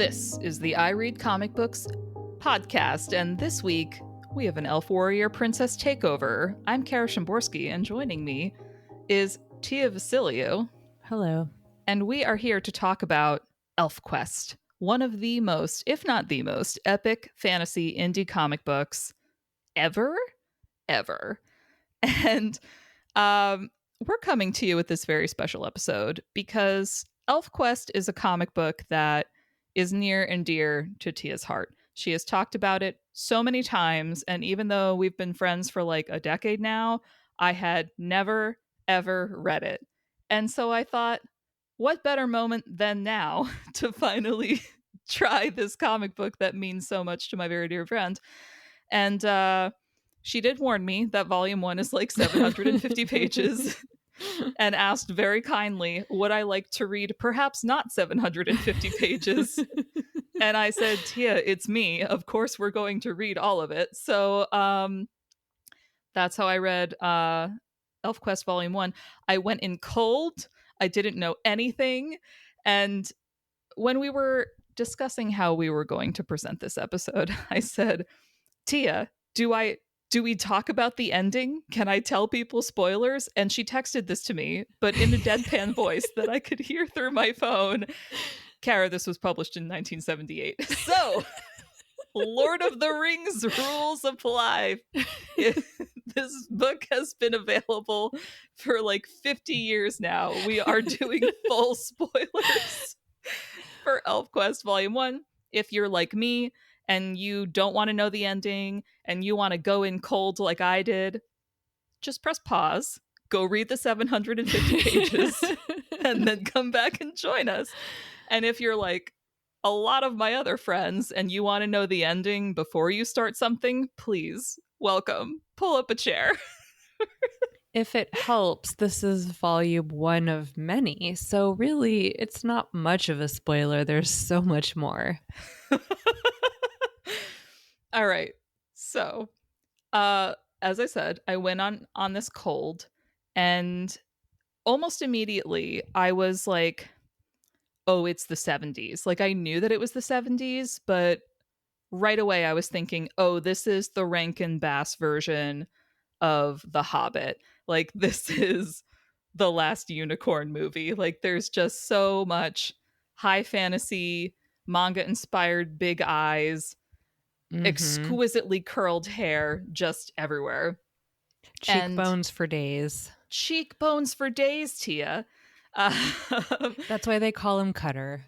This is the I Read Comic Books podcast, and this week we have an Elf Warrior Princess takeover. I'm Kara Szymborski, and joining me is Tia Vasilio. Hello. And we are here to talk about Elfquest, one of the most, if not the most, epic fantasy indie comic books ever. And we're coming to you with this very special episode because Elfquest is a comic book that is near and dear to Tia's heart. She has talked about it so many times, and even though we've been friends for like a decade now, I had never, ever read it. And so I thought, what better moment than now to finally try this comic book that means so much to my very dear friend. And she did warn me that volume 1 is like 750 pages and asked very kindly, would I like to read perhaps not 750 pages? And I said, Tia, it's me. Of course, we're going to read all of it. So that's how I read Elfquest Volume 1. I went in cold. I didn't know anything. And when we were discussing how we were going to present this episode, I said, Tia, do we talk about the ending? Can I tell people spoilers? And she texted this to me, but in a deadpan voice that I could hear through my phone. Kara, this was published in 1978. So, Lord of the Rings rules apply. This book has been available for like 50 years now. We are doing full spoilers for Elfquest Volume 1. If you're like me, and you don't want to know the ending, and you want to go in cold like I did, just press pause, go read the 750 pages, and then come back and join us. And if you're like a lot of my other friends, and you want to know the ending before you start something, please, welcome. Pull up a chair. If it helps, this is volume 1 of many. So really, it's not much of a spoiler. There's so much more. All right. So, as I said, I went on this cold, and almost immediately I was like, oh, it's the 70s. Like, I knew that it was the 70s, but right away I was thinking, oh, this is the Rankin Bass version of The Hobbit. Like, this is the last unicorn movie. Like, there's just so much high fantasy, manga inspired big eyes, exquisitely curled hair just everywhere. Cheekbones for days. Cheekbones for days, Tia. That's why they call him Cutter.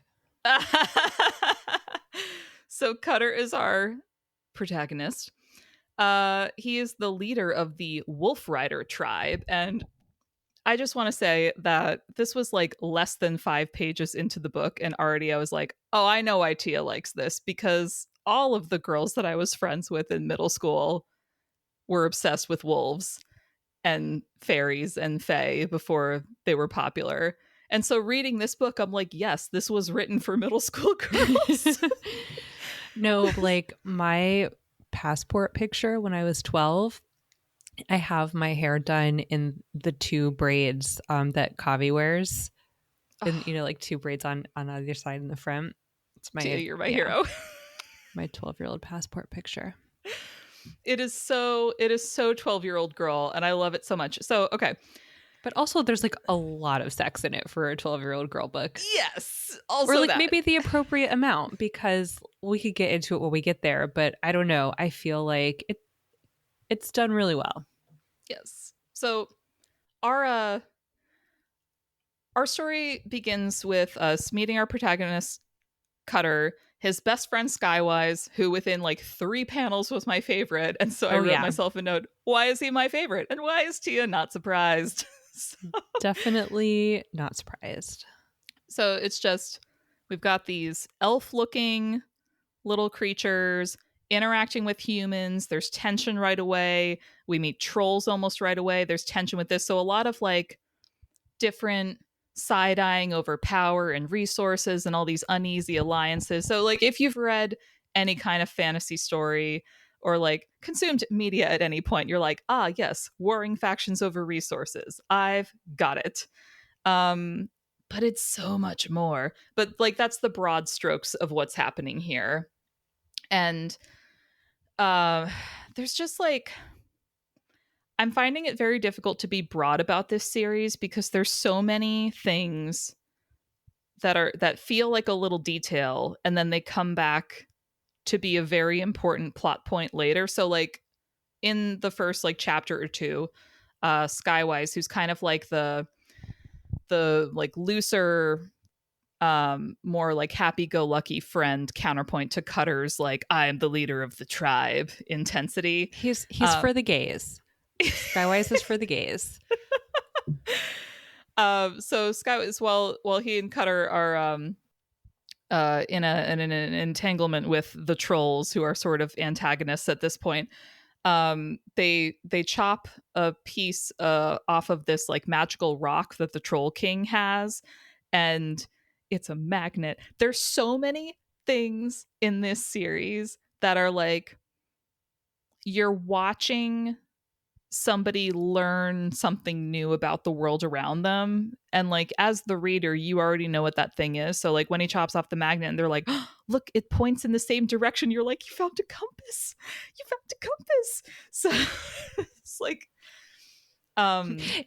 So Cutter is our protagonist. He is the leader of the Wolf Rider tribe, and I just want to say that this was like less than 5 pages into the book, and already I was like, oh, I know why Tia likes this, because all of the girls that I was friends with in middle school were obsessed with wolves and fairies and fae before they were popular. And so reading this book, I'm like, yes, this was written for middle school girls. No, like my passport picture when I was 12, I have my hair done in the 2 braids that Kavi wears. And, like 2 braids on either side in the front. It's my, Tia, you're my hero. My 12-year-old passport picture. It is so 12-year-old girl, and I love it so much. So, okay. But also there's like a lot of sex in it for a 12-year-old girl book. Yes. Also, or like maybe the appropriate amount, because we could get into it when we get there, but I don't know. I feel like it's done really well. Yes. So our story begins with us meeting our protagonist, Cutter, his best friend Skywise, who within like 3 panels was my favorite. And so I wrote myself a note, why is he my favorite? And why is Tia not surprised? Definitely not surprised. So it's just, we've got these elf-looking little creatures interacting with humans. There's tension right away. We meet trolls almost right away. There's tension with this. So a lot of like different side-eyeing over power and resources and all these uneasy alliances. So like if you've read any kind of fantasy story or like consumed media at any point, you're like, ah, yes, warring factions over resources. I've got it. but it's so much more. But like that's the broad strokes of what's happening here. And uh there's just like I'm finding it very difficult to be broad about this series because there's so many things that feel like a little detail and then they come back to be a very important plot point later. So like in the first like chapter or two, Skywise, who's kind of like the like looser, more like happy-go-lucky friend counterpoint to Cutter's like I'm the leader of the tribe intensity. He's for the gays. Skywise is for the gays. So Skywise, while he and Cutter are in an entanglement with the trolls, who are sort of antagonists at this point, they chop a piece off of this like magical rock that the Troll King has, and it's a magnet. There's so many things in this series that are like you're watching somebody learn something new about the world around them, and like as the reader you already know what that thing is. So like when he chops off the magnet and they're like, oh, look, it points in the same direction, you're like, you found a compass, you found a compass. So it's like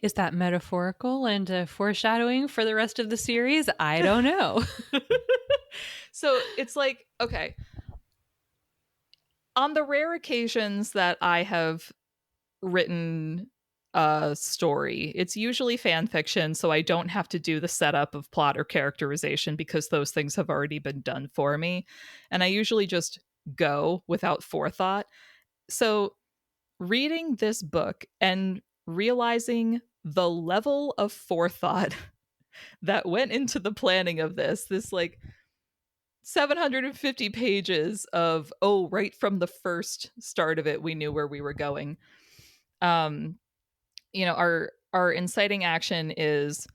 Is that metaphorical and foreshadowing for the rest of the series? I don't know. so it's like, okay, on the rare occasions that I have written a story, it's usually fan fiction, so I don't have to do the setup of plot or characterization because those things have already been done for me. And I usually just go without forethought. So reading this book and realizing the level of forethought that went into the planning of this like 750 pages of, oh, right from the first start of it we knew where we were going. um our inciting action is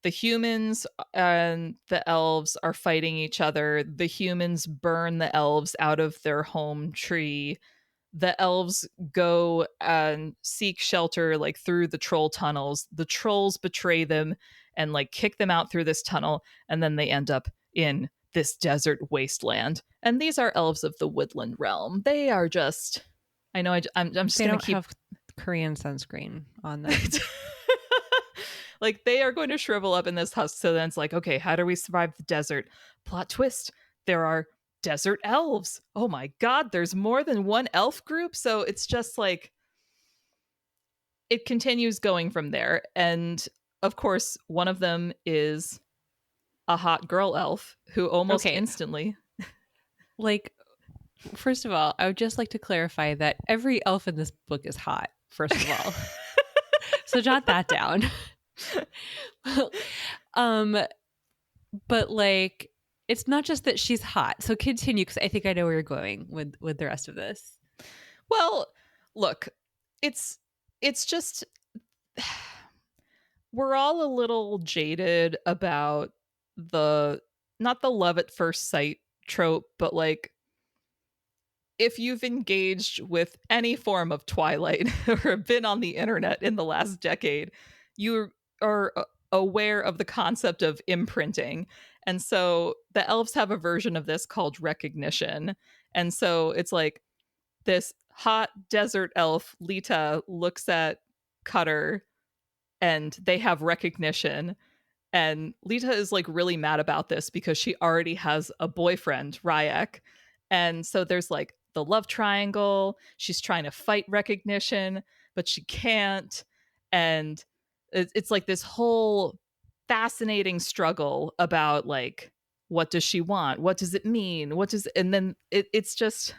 the humans and the elves are fighting each other. The humans burn the elves out of their home tree. The elves go and seek shelter like through the troll tunnels. The trolls betray them and like kick them out through this tunnel, and then they end up in this desert wasteland. And these are elves of the woodland realm. They are just, I know I'm just They going don't to keep have Korean sunscreen on them. like they are going to shrivel up in this husk. So then it's like, okay, how do we survive the desert? Plot twist, there are desert elves. Oh my god, there's more than one elf group. So it's just like it continues going from there. And of course, one of them is a hot girl elf who almost Okay. instantly Like, first of all, I would just like to clarify that every elf in this book is hot, first of all. So jot that down. um, but like, it's not just that she's hot. So continue, because I think I know where you're going with the rest of this. well, look, it's just we're all a little jaded about the not the love at first sight trope, but like if you've engaged with any form of Twilight or been on the internet in the last decade, you are aware of the concept of imprinting. And so the elves have a version of this called recognition. And so it's like this hot desert elf, Lita, looks at Cutter and they have recognition. And Lita is like really mad about this because she already has a boyfriend, Ryak. And so there's like the love triangle. She's trying to fight recognition, but she can't. And it's like this whole fascinating struggle about like, what does she want? What does it mean? And then it's just.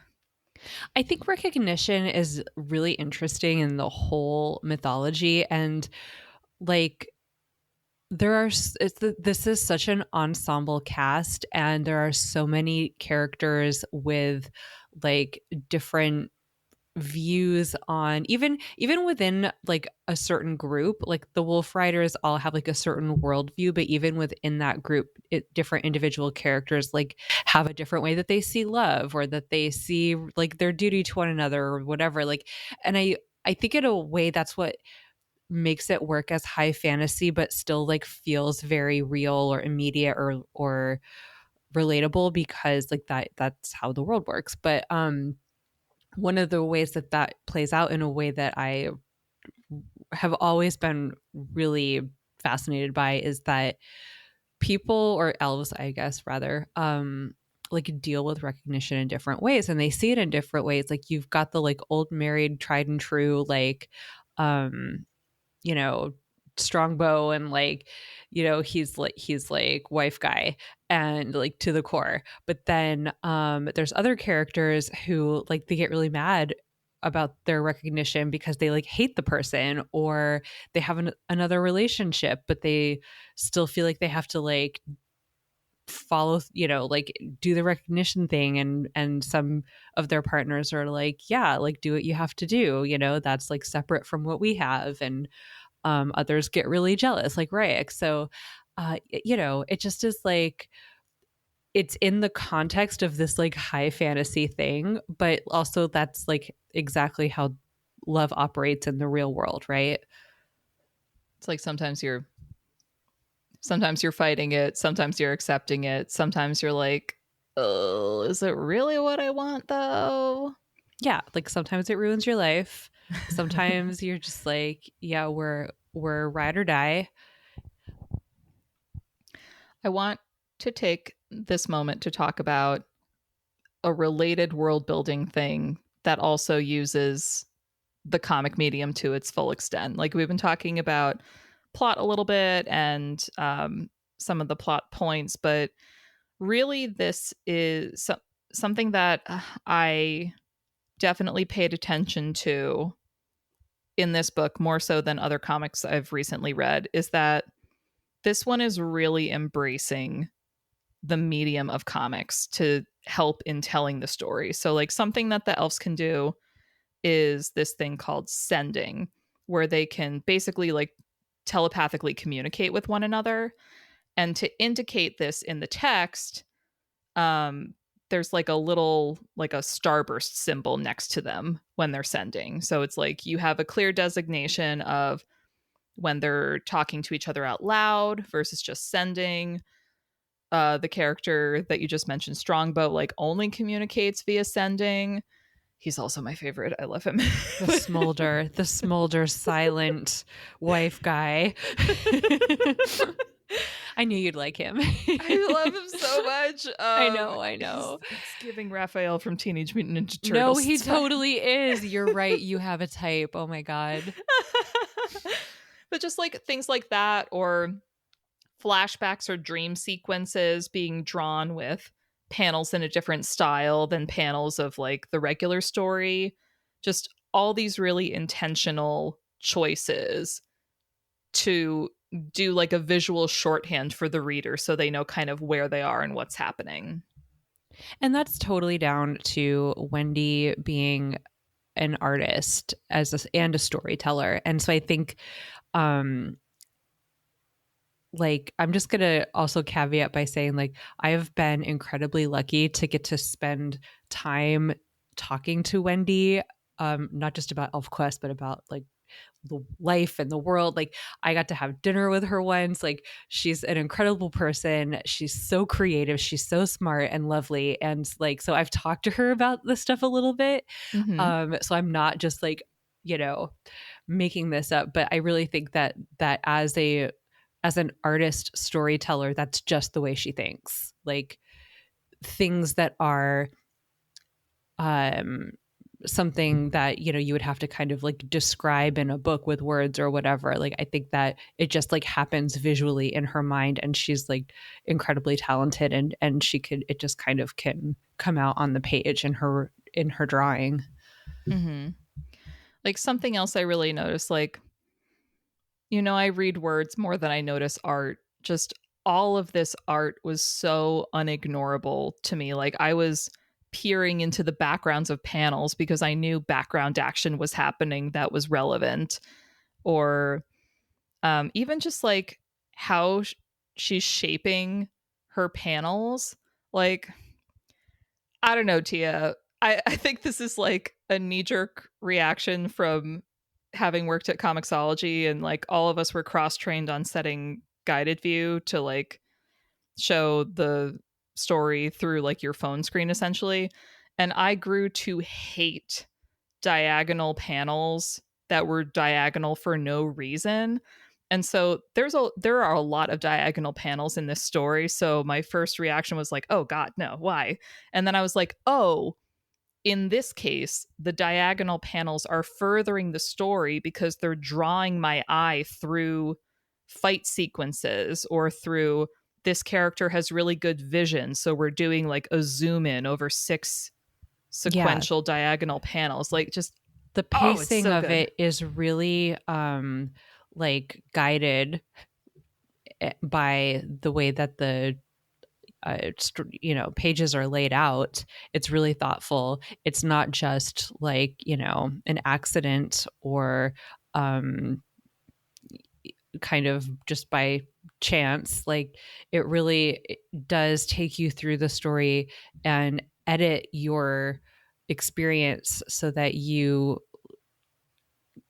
I think recognition is really interesting in the whole mythology. And like, this is such an ensemble cast, and there are so many characters with like different views on even within like a certain group. Like the Wolf Riders all have like a certain worldview, but even within that group, different individual characters like have a different way that they see love, or that they see like their duty to one another, or whatever. Like, and I think in a way that's what makes it work as high fantasy but still like feels very real or immediate or relatable, because like that's how the world works. But one of the ways that that plays out in a way that I have always been really fascinated by is that people, or elves I guess rather, like deal with recognition in different ways, and they see it in different ways. Like you've got the like old married tried and true, like um you know, strongbow, and like, he's like wife guy and like to the core. But then there's other characters who like they get really mad about their recognition because they like hate the person, or they have another relationship but they still feel like they have to like follow, like do the recognition thing, and some of their partners are like, yeah, like do what you have to do, that's like separate from what we have. And others get really jealous, like Rayek. So, it just is like, it's in the context of this like high fantasy thing, but also that's like exactly how love operates in the real world, right? It's like sometimes you're fighting it, sometimes you're accepting it, sometimes you're like, oh, is it really what I want though? Yeah, like sometimes it ruins your life. Sometimes you're just like, yeah, we're ride or die. I want to take this moment to talk about a related world building thing that also uses the comic medium to its full extent. Like we've been talking about plot a little bit and some of the plot points, but really this is something that I definitely paid attention to in this book more so than other comics I've recently read, is that this one is really embracing the medium of comics to help in telling the story. So like something that the elves can do is this thing called sending, where they can basically like telepathically communicate with one another. And to indicate this in the text, um, there's like a little like a starburst symbol next to them when they're sending. So it's like you have a clear designation of when they're talking to each other out loud versus just sending. The character that you just mentioned, Strongbow, like only communicates via sending. He's also my favorite. I love him. The smolder silent wife guy. I knew you'd like him. I love him so much. I know. It's giving Raphael from Teenage Mutant Ninja No, Turtles. he totally is. You're right. You have a type. Oh my God. But just like things like that, or flashbacks or dream sequences being drawn with panels in a different style than panels of like the regular story. Just all these really intentional choices to do like a visual shorthand for the reader so they know kind of where they are and what's happening. And that's totally down to Wendy being an artist and a storyteller. And so I think like I'm just gonna also caveat by saying like I have been incredibly lucky to get to spend time talking to Wendy, not just about Elfquest, but about like the life and the world. Like I got to have dinner with her once. Like she's an incredible person. She's so creative. She's so smart and lovely. And like so I've talked to her about this stuff a little bit. Mm-hmm. So I'm not just like, making this up, but I really think that as an artist storyteller, that's just the way she thinks. Like things that are something that you would have to kind of like describe in a book with words or whatever. Like I think that it just like happens visually in her mind, and she's like incredibly talented, and it just kind of can come out on the page in her drawing. Mm-hmm. Like something else I really noticed, like, I read words more than I notice art. Just all of this art was so unignorable to me. Like I was peering into the backgrounds of panels because I knew background action was happening that was relevant, or even just like how she's shaping her panels. Like, I don't know, Tia. I think this is like a knee jerk reaction from having worked at Comixology, and like all of us were cross trained on setting guided view to like show the story through like your phone screen essentially. And I grew to hate diagonal panels that were diagonal for no reason. And so there are a lot of diagonal panels in this story. So my first reaction was like, "Oh god, no, why?" And then I was like, "Oh, in this case, the diagonal panels are furthering the story because they're drawing my eye through fight sequences or through this character has really good vision. So we're doing like a zoom in over 6 Yeah. sequential diagonal panels. Like just, The oh, it's pacing so of good." it is really like guided by the way that the pages are laid out. It's really thoughtful. It's not just like, an accident or um kind of just by chance. Like, it does take you through the story and edit your experience so that you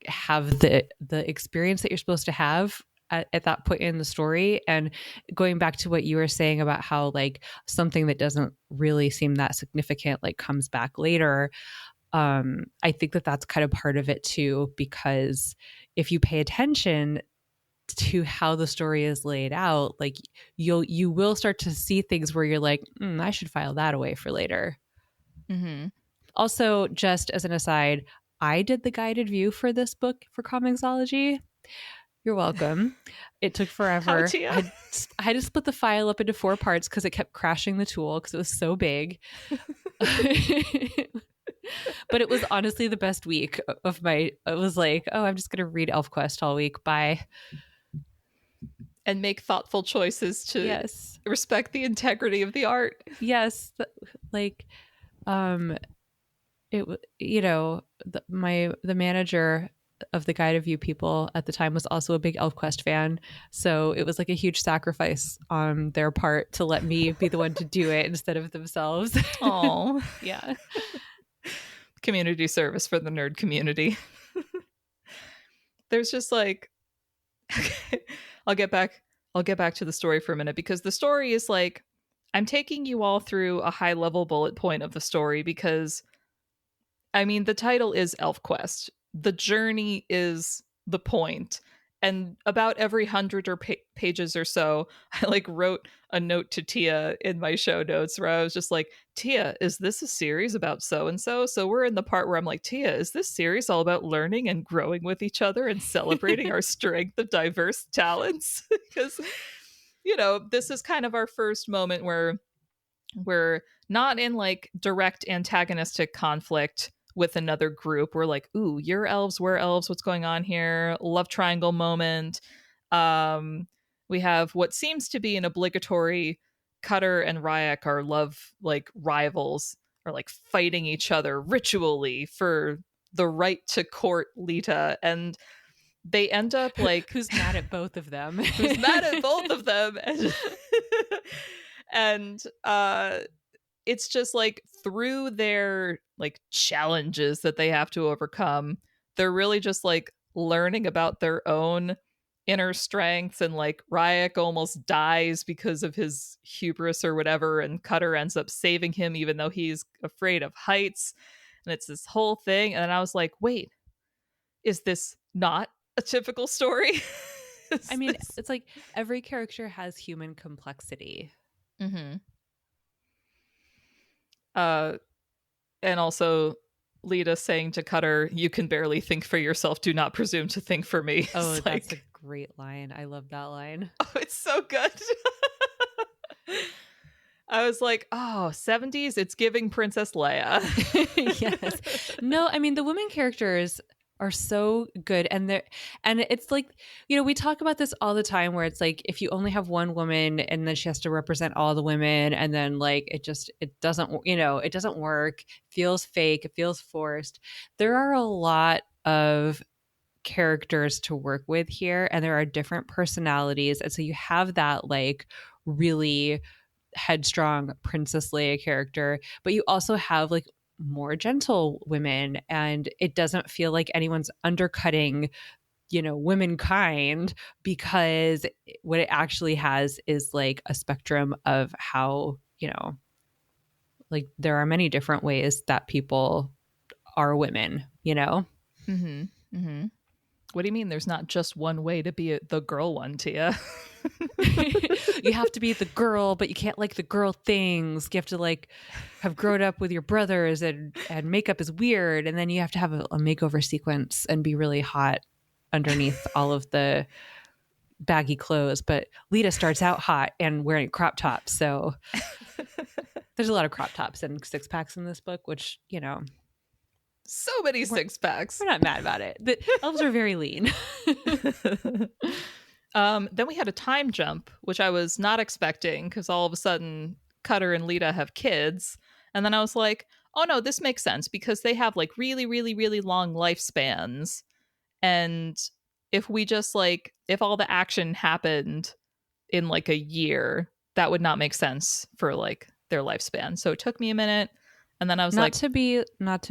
have the experience that you're supposed to have at that point in the story. And going back to what you were saying about how like something that doesn't really seem that significant like comes back later, I think that that's kind of part of it too, because if you pay attention to how the story is laid out, like you will start to see things where you're like, I should file that away for later. Mm-hmm. Also, just as an aside, I did the guided view for this book for Comixology. You're welcome. It took How, forever. Tia? I had to split the file up into 4 parts because it kept crashing the tool because it was so big. But it was honestly the best week of my. It was like, oh, I'm just gonna read Elfquest all week. Bye. And make thoughtful choices to Yes, respect the integrity of the art. yes. Like, um, the manager of the Guide of You people at the time was also a big Elfquest fan, so it was like a huge sacrifice on their part to let me be the one to do it instead of themselves. Oh, Yeah. community service for the nerd community. There's just like I'll get back I'll get back to the story for a minute because the story is like I'm taking you all through a high level bullet point of the story because I mean the title is Elfquest. The journey is the point. And about every 100 or pages or so, I like wrote a note to Tia in my show notes where I was just like, "Tia, is this a series about so and so?" So we're in the part where I'm like, "Tia, is this series all about learning and growing with each other and celebrating our strength of diverse talents?" Because, this is kind of our first moment where we're not in like direct antagonistic conflict with another group. We're like, "Ooh, you're elves, we're elves. What's going on here?" Love triangle moment. We have what seems to be an obligatory Cutter and Ryak are love like rivals, are like fighting each other ritually for the right to court Lita, and they end up like Who's mad at both of them? who's mad at both of them, and and it's just like through their like challenges that they have to overcome, they're really just like learning about their own inner strengths. And like Ryak almost dies because of his hubris or whatever, and Cutter ends up saving him even though he's afraid of heights. And it's this whole thing. And I was like, wait, is this not a typical story? I mean, it's like every character has human complexity. Mm-hmm. uh and also Lita saying to Cutter, "You can barely think for yourself. Do not presume to think for me." Oh, It's that's a like, great line. I love that line. oh, it's so good. I was like, oh, 70s, it's giving Princess Leia. Yes. No, I mean the women characters are so good, and it's like, we talk about this all the time where it's like if you only have one woman and then she has to represent all the women, and then like it doesn't work, feels fake, it feels forced. There are a lot of characters to work with here, and there are different personalities, and so you have that like really headstrong Princess Leia character, but you also have like more gentle women, and it doesn't feel like anyone's undercutting, womankind, because what it actually has is like a spectrum of how, like there are many different ways that people are women. Mm-hmm. Mm-hmm. What do you mean there's not just one way to be the girl one, Tia? You have to be the girl, but you can't like the girl things. You have to like have grown up with your brothers, and makeup is weird. And then you have to have a makeover sequence and be really hot underneath all of the baggy clothes. But Lita starts out hot and wearing crop tops. So there's a lot of crop tops and six packs in this book, which, So many we're, six packs. we're not mad about it. The elves are very lean. Then we had a time jump, which I was not expecting, because all of a sudden Cutter and Lita have kids. And then I was like, oh no, this makes sense because they have like really, really, really long lifespans. And if we just like, if all the action happened in like a year, that would not make sense for like their lifespan. So it took me a minute. And then I was not like, to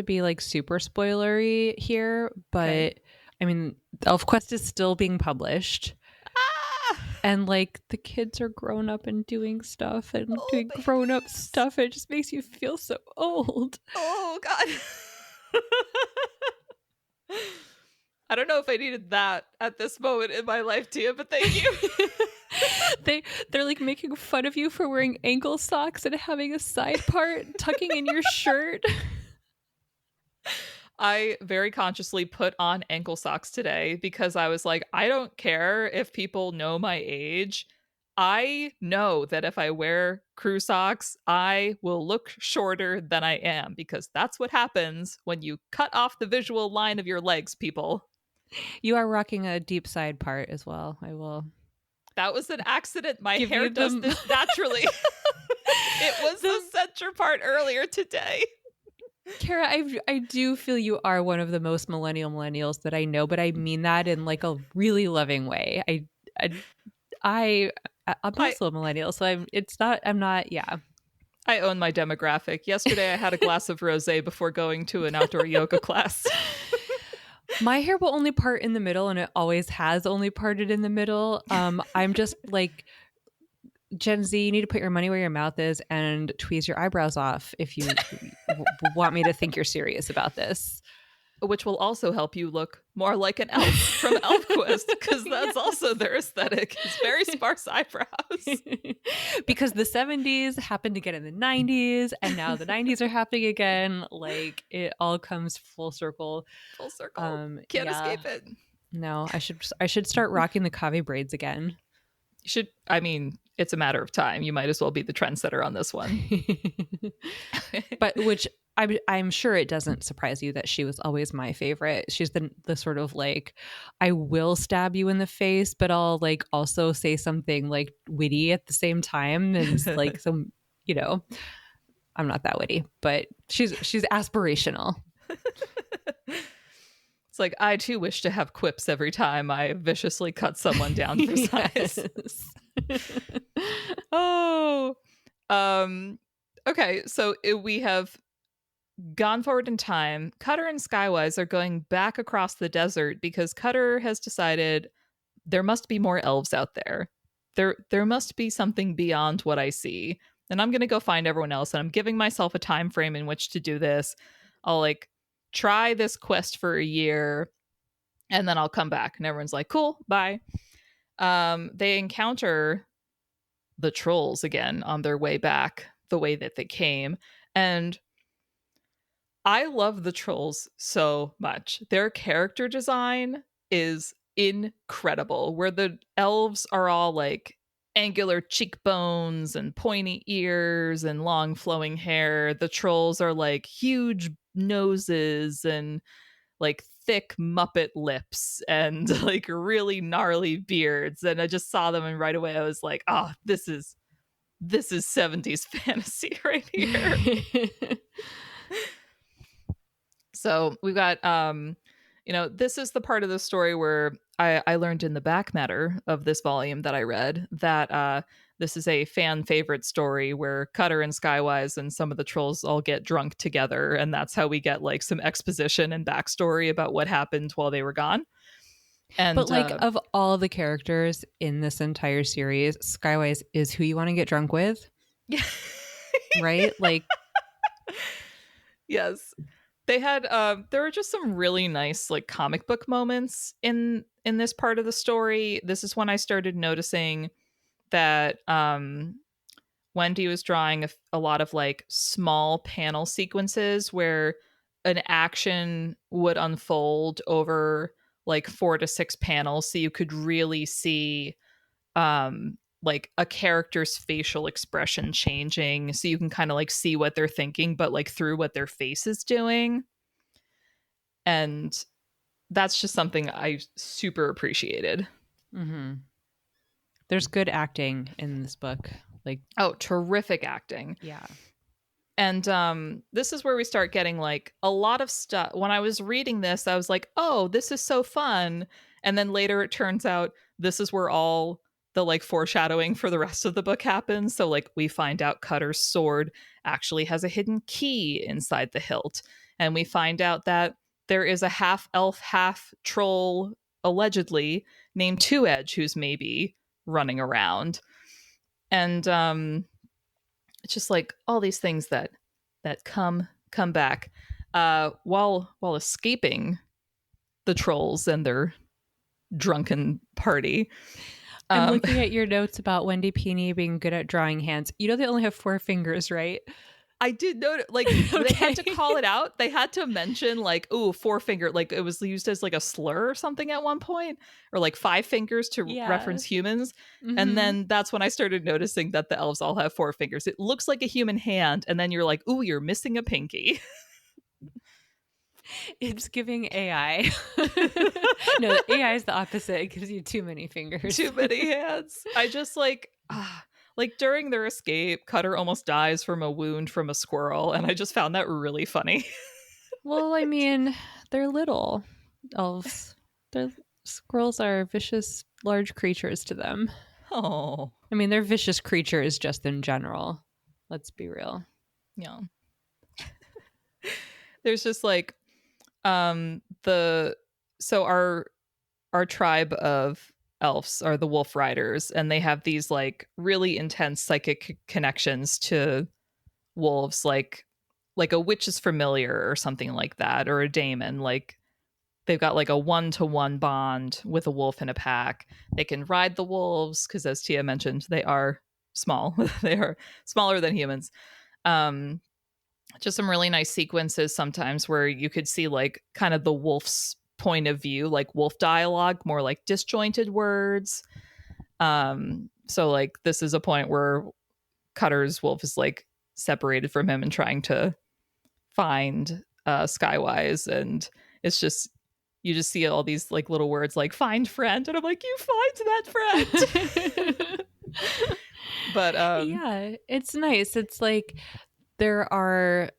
be like super spoilery here, but okay. I mean, Elfquest is still being published. Ah! And like the kids are grown up and doing stuff and Oh, doing grown up babies. stuff. It just makes you feel so old. Oh, God. I don't know if I needed that at this moment in my life, Tia, but thank you. They're like making fun of you for wearing ankle socks and having a side part tucking in your shirt. I very consciously put on ankle socks today because I was like, I don't care if people know my age. I know that if I wear crew socks, I will look shorter than I am because that's what happens when you cut off the visual line of your legs, people. You are rocking a deep side part as well. I will That was an accident. My give hair you does this naturally. It was the center part earlier today. Kara, I do feel you are one of the most millennials that I know, but I mean that in like a really loving way. I'm also a millennial, so I'm not, yeah. I own my demographic. Yesterday I had a glass of rosé before going to an outdoor yoga class. My hair will only part in the middle, and it always has only parted in the middle. I'm just like, Gen Z, you need to put your money where your mouth is and tweeze your eyebrows off if you want me to think you're serious about this. Which will also help you look more like an elf from Elfquest, because that's also their aesthetic. It's very sparse eyebrows. Because the 70s happened again in the 90s, and now the 90s are happening again. Like, it all comes full circle. Full circle. Can't escape it. No, I should start rocking the Kave braids again. You should, I mean, it's a matter of time. You might as well be the trendsetter on this one. But which I'm sure it doesn't surprise you that she was always my favorite. She's the sort of like, I will stab you in the face, but I'll like also say something like witty at the same time. And it's like some, I'm not that witty, but she's aspirational. It's like, I too wish to have quips every time I viciously cut someone down for size. Oh. Okay, so we have gone forward in time. Cutter and Skywise are going back across the desert because Cutter has decided there must be more elves out there. There must be something beyond what I see. And I'm going to go find everyone else, and I'm giving myself a time frame in which to do this. I'll like try this quest for a year and then I'll come back. And everyone's like, cool, bye. They encounter the trolls again on their way back the way that they came. And I love the trolls so much. Their character design is incredible, where the elves are all like angular cheekbones and pointy ears and long flowing hair. The trolls are like huge noses and like thick Muppet lips and like really gnarly beards. And I just saw them and right away I was like, oh, this is 70s fantasy right here. So we've got This is the part of the story where I learned in the back matter of this volume that I read that this is a fan favorite story where Cutter and Skywise and some of the trolls all get drunk together. And that's how we get like some exposition and backstory about what happened while they were gone. But And like of all the characters in this entire series, Skywise is who you want to get drunk with, yeah. right? Like, Yes. They had there were just some really nice like comic book moments in this part of the story. This is when I started noticing that Wendy was drawing a lot of like small panel sequences where an action would unfold over like 4 to 6 panels so you could really see like a character's facial expression changing so you can kind of like see what they're thinking but like through what their face is doing. And that's just something I super appreciated. mm-hmm. There's good acting in this book. Like, Oh, terrific acting. yeah. And this is where we start getting like a lot of stuff. When I was reading this, I was like, oh, this is so fun. And then later it turns out this is where all the like foreshadowing for the rest of the book happens. So like we find out Cutter's sword actually has a hidden key inside the hilt. And we find out that there is a half elf, half troll, allegedly named Two Edge, who's maybe running around. And it's just like all these things that come back while escaping the trolls and their drunken party. I'm looking at your notes about Wendy Peeney being good at drawing hands. You know they only have 4 fingers, right? I did note like Okay. They had to call it out. They had to mention like, oh, 4 finger, like it was used as like a slur or something at one point, or like 5 fingers to reference humans. Mm-hmm. And then that's when I started noticing that the elves all have 4 fingers. It looks like a human hand, and then you're like, ooh, you're missing a pinky. It's giving AI. No, AI is the opposite. It gives you too many fingers. Too many hands. I just like during their escape, Cutter almost dies from a wound from a squirrel, and I just found that really funny. Well, I mean, they're little elves. Squirrels are vicious, large creatures to them. Oh. I mean, they're vicious creatures just in general. Let's be real. Yeah. There's just like our tribe of elves are the wolf riders, and they have these like really intense psychic connections to wolves, like a witch's familiar or something like that, or a daemon. Like they've got like a 1-to-1 bond with a wolf in a pack. They can ride the wolves because, as Tia mentioned, they are small. They are smaller than humans. Just some really nice sequences sometimes where you could see like kind of the wolf's point of view, like wolf dialogue, more like disjointed words. So like this is a point where Cutter's wolf is like separated from him and trying to find Skywise, and it's just you just see all these like little words like find friend, and I'm like, you find that friend. But yeah, it's nice. It's like there are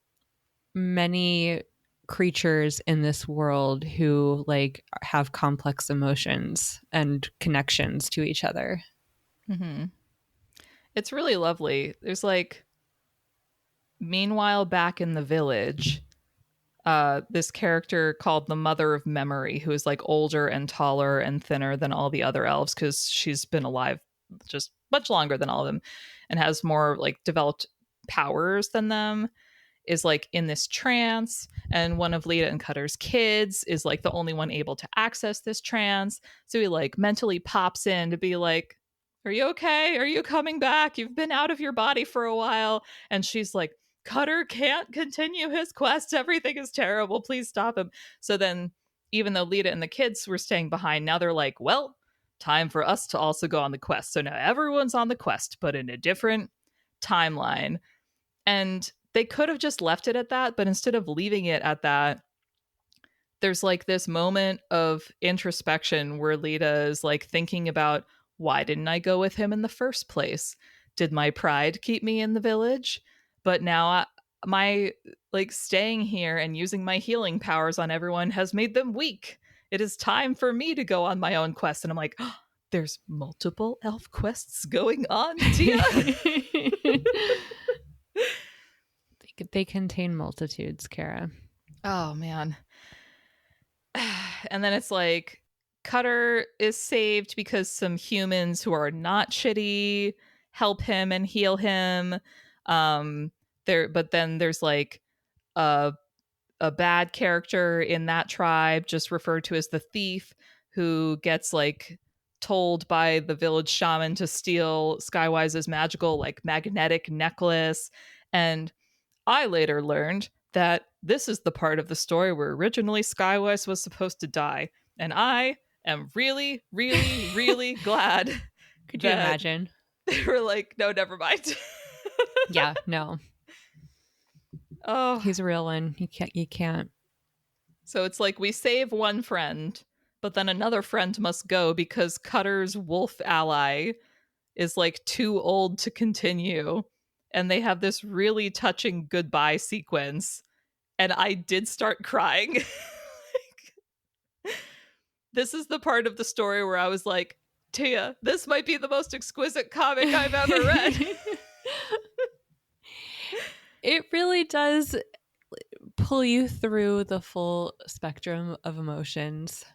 many creatures in this world who like have complex emotions and connections to each other. Mm-hmm. It's really lovely. There's like, meanwhile, back in the village, this character called the Mother of Memory, who is like older and taller and thinner than all the other elves because she's been alive just much longer than all of them and has more like developed powers than them, is like in this trance, and one of Lita and Cutter's kids is like the only one able to access this trance, so he like mentally pops in to be like, are you okay? Are you coming back? You've been out of your body for a while. And she's like, Cutter can't continue his quest. Everything is terrible. Please stop him. So then, even though Lita and the kids were staying behind, now they're like, well, time for us to also go on the quest. So now everyone's on the quest, but in a different timeline. And they could have just left it at that, but instead of leaving it at that, there's like this moment of introspection where Lita is like thinking about, why didn't I go with him in the first place? Did my pride keep me in the village? But now my like staying here and using my healing powers on everyone has made them weak. It is time for me to go on my own quest. And I'm like, oh, there's multiple elf quests going on, Tia. They contain multitudes, Kara. Oh man. And then it's like Cutter is saved because some humans who are not shitty help him and heal him. But then there's like a bad character in that tribe, just referred to as the thief, who gets like told by the village shaman to steal Skywise's magical like magnetic necklace. And I later learned that this is the part of the story where originally Skywise was supposed to die. And I am really, really, really glad. Could you that imagine? They were like, no, never mind. Yeah, no. Oh, He's a real one. You can't. so it's like we save one friend, but then another friend must go because Cutter's wolf ally is like too old to continue. And they have this really touching goodbye sequence. And I did start crying. This is the part of the story where I was like, Tia, this might be the most exquisite comic I've ever read. It really does pull you through the full spectrum of emotions.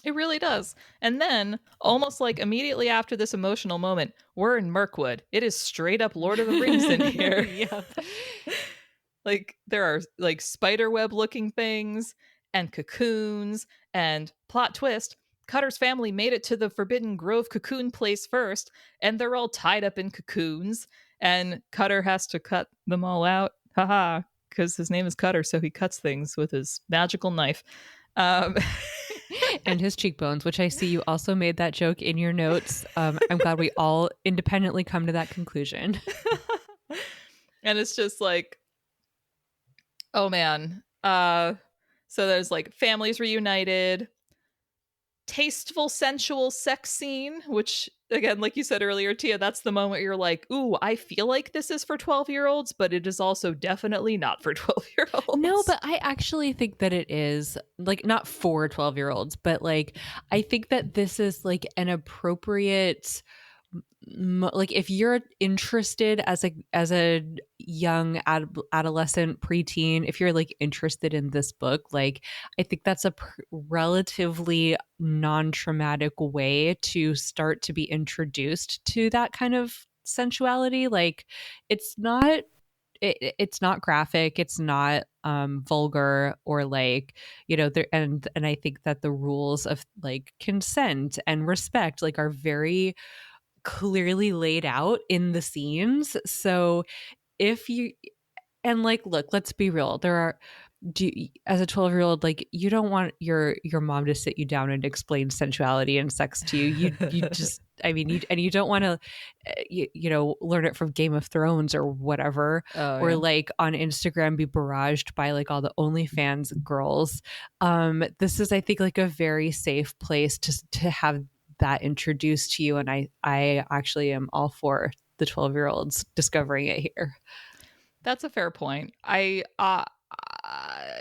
It really does. And then, almost like immediately after this emotional moment, we're in Mirkwood. It is straight up Lord of the Rings in here. Yep. Like, there are like spiderweb looking things and cocoons, and plot twist, Cutter's family made it to the Forbidden Grove cocoon place first, and they're all tied up in cocoons, and Cutter has to cut them all out. Haha, because his name is Cutter, so he cuts things with his magical knife. And his cheekbones, which I see you also made that joke in your notes. I'm glad we all independently come to that conclusion. And it's just like, oh man. So there's like families reunited, tasteful, sensual sex scene, which again, like you said earlier, Tia, that's the moment you're like, ooh, I feel like this is for 12-year-olds, but it is also definitely not for 12-year-olds. No, but I actually think that it is like not for 12-year-olds, but like I think that this is like an appropriate like if you're interested as a young adolescent preteen, if you're like interested in this book, like I think that's a relatively non-traumatic way to start to be introduced to that kind of sensuality. Like it's not it's not graphic, it's not vulgar or like, you know, there, and I think that the rules of like consent and respect like are very clearly laid out in the scenes. So if you, and like, look, let's be real, there are, as a 12-year-old, like you don't want your mom to sit you down and explain sensuality and sex to you just, I mean, you don't want to you know, learn it from Game of Thrones or whatever. Or like on Instagram be barraged by like all the OnlyFans girls. This is, I think, like a very safe place to have that introduced to you, and I actually am all for the 12-year-olds discovering it here. That's a fair point. I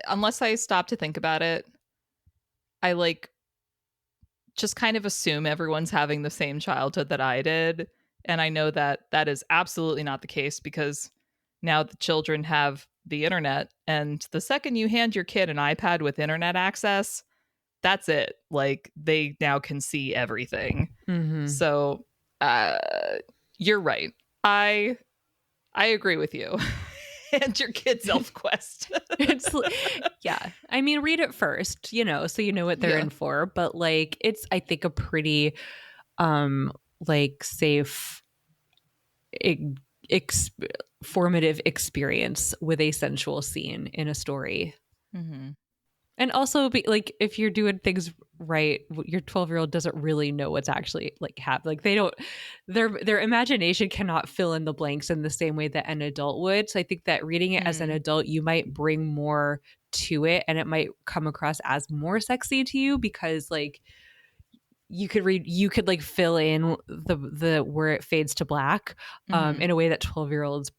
unless I stop to think about it, I like just kind of assume everyone's having the same childhood that I did, and I know that that is absolutely not the case because now the children have the internet, and the second you hand your kid an iPad with internet access, that's it. Like they now can see everything. Mm-hmm. So you're right. I agree with you. And your kid's Elfquest. It's yeah. I mean, read it first, you know, so you know what they're in for. But like, it's I think a pretty like safe, formative experience with a sensual scene in a story. Mm-hmm. And also, be like, if you're doing things right, your 12-year-old doesn't really know what's actually like happening. Like they don't, their imagination cannot fill in the blanks in the same way that an adult would. So I think that reading it as an adult, you might bring more to it, and it might come across as more sexy to you because like you could like fill in the where it fades to black in a way that 12-year-olds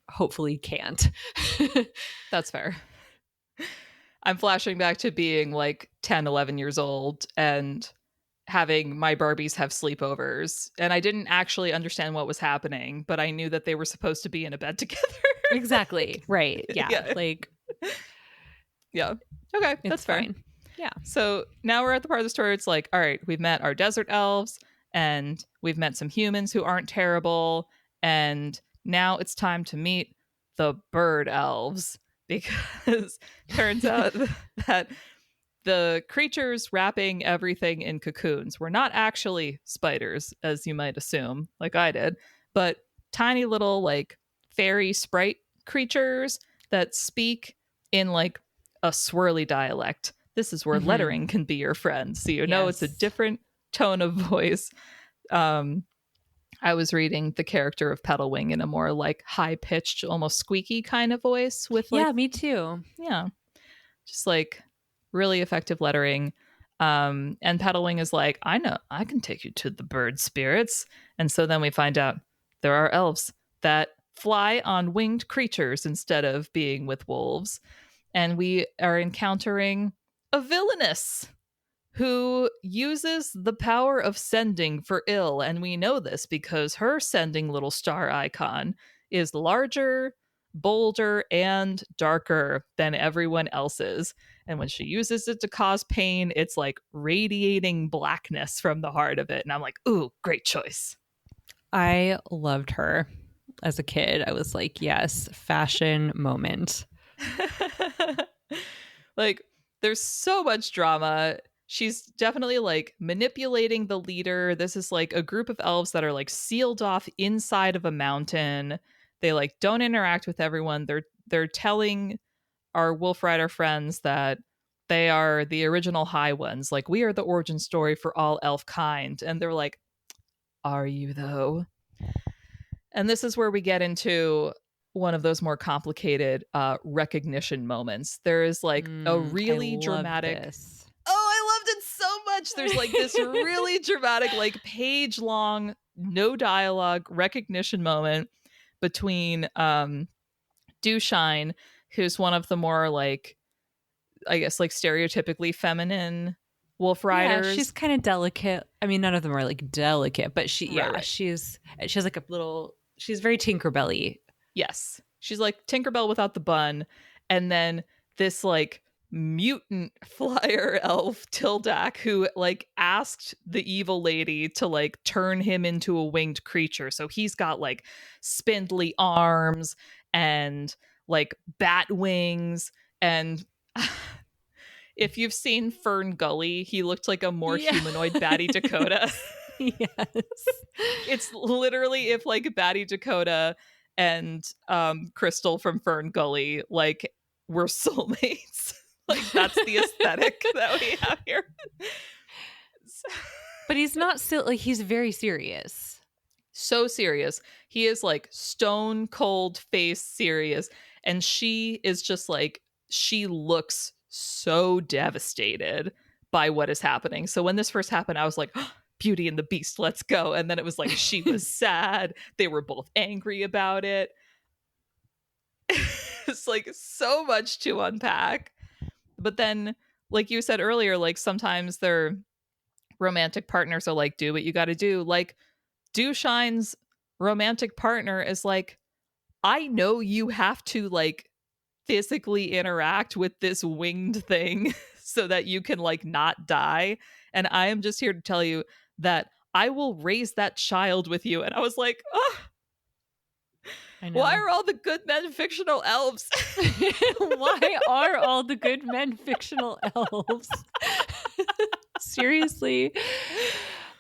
hopefully can't. That's fair. I'm flashing back to being like 10, 11 years old and having my Barbies have sleepovers. And I didn't actually understand what was happening, but I knew that they were supposed to be in a bed together. Exactly. Like, Right. Yeah. yeah. Like, Yeah. Okay. it's That's fair. fine. Yeah. So now we're at the part of the story. It's like, all right, we've met our desert elves and we've met some humans who aren't terrible. And now it's time to meet the bird elves because turns out that the creatures wrapping everything in cocoons were not actually spiders, as you might assume, like I did, but tiny little like fairy sprite creatures that speak in like a swirly dialect. This is where Mm-hmm. lettering can be your friend. So you know it's a Yes. different tone of voice. Um, I was reading the character of Petalwing in a more like high pitched, almost squeaky kind of voice with like, Yeah, me too. yeah, just like really effective lettering. And Petalwing is like, I know, I can take you to the bird spirits. And so then we find out there are elves that fly on winged creatures instead of being with wolves. And we are encountering a villainess who uses the power of sending for ill. And we know this because her sending little star icon is larger, bolder, and darker than everyone else's. And when she uses it to cause pain, it's like radiating blackness from the heart of it. And I'm like, ooh, great choice. I loved her as a kid. I was like, yes, fashion moment. Like, there's so much drama. She's definitely like manipulating the leader. This is like a group of elves that are like sealed off inside of a mountain. They like don't interact with everyone. They're telling our Wolf Rider friends that they are the original High Ones. Like, we are the origin story for all elf kind. And they're like, are you though? And this is where we get into one of those more complicated recognition moments. There is like a I really love dramatic. this. Oh, I loved it so much. There's like this really dramatic, like page long, no dialogue recognition moment between Dewshine, who's one of the more like, I guess, like stereotypically feminine wolf Yeah, riders. she's kind of delicate. I mean, none of them are like delicate, but Right, right. she has like a little. She's very Tinkerbelly. Yes. She's like Tinkerbell without the bun. And then this like mutant flyer elf Tildak who like asked the evil lady to like turn him into a winged creature. So he's got like spindly arms and like bat wings. And if you've seen Fern Gully, he looked like a more Yes. humanoid Batty Dakota. Yes. It's literally if like Batty Dakota and Crystal from Fern Gully like were soulmates. Like, that's the aesthetic that we have here. But he's not still like he's very serious. So serious. He is like stone cold face serious. And she is just like, she looks so devastated by what is happening. So when this first happened, I was like, oh, Beauty and the Beast, let's go. And then it was like, she was sad. They were both angry about it. It's like so much to unpack. But then, like you said earlier, like sometimes their romantic partners are like, do what you got to do. Like, Dewshine's romantic partner is like, I know you have to like physically interact with this winged thing so that you can like not die. And I am just here to tell you that I will raise that child with you. And I was like, oh, I know. why are all the good men fictional elves? Why are all the good men fictional elves? Seriously.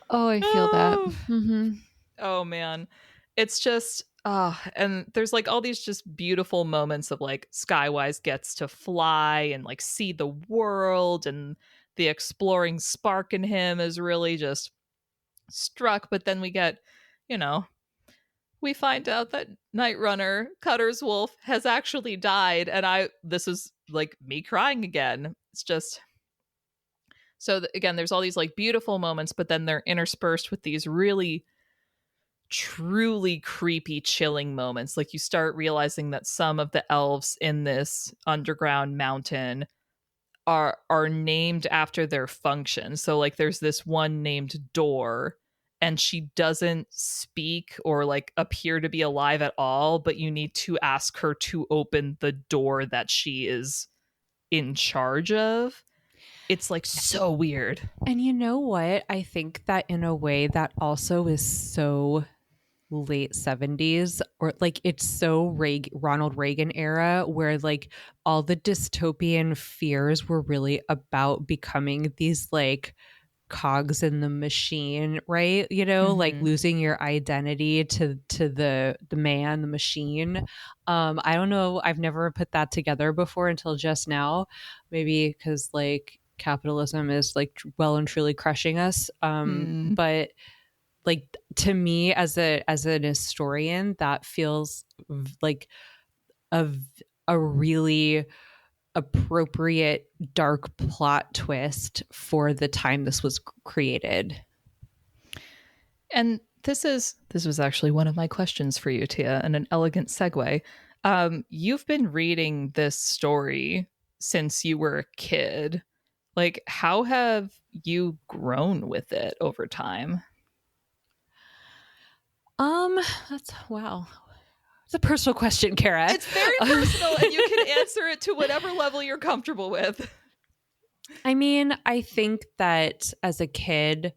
Oh, I feel that. Mm-hmm. Oh man. It's just and there's like all these just beautiful moments of like Skywise gets to fly and like see the world, and the exploring spark in him is really just struck. But then we get, you know, we find out that Night Runner, Cutter's wolf, has actually died, and this is like me crying again. It's just so again, there's all these like beautiful moments, but then they're interspersed with these really truly creepy, chilling moments. Like you start realizing that some of the elves in this underground mountain are named after their function. So like there's this one named Door, and she doesn't speak or like appear to be alive at all, but you need to ask her to open the door that she is in charge of. It's like so weird. And you know what? I think that in a way that also is so late 70s, or like it's so Ronald Reagan era, where like all the dystopian fears were really about becoming these like cogs in the machine, right? You know, like Mm-hmm. losing your identity to the man, the machine. I don't know, I've never put that together before until just now, maybe because like capitalism is like well and truly crushing us. Mm. But like to me as an historian, that feels like a a really appropriate dark plot twist for the time this was created. And this was actually one of my questions for you, Tia, and an elegant segue. You've been reading this story since you were a kid. Like, how have you grown with it over time? Um, that's wow. It's a personal question, Kara. It's very personal, and you can answer it to whatever level you're comfortable with. I mean, I think that as a kid,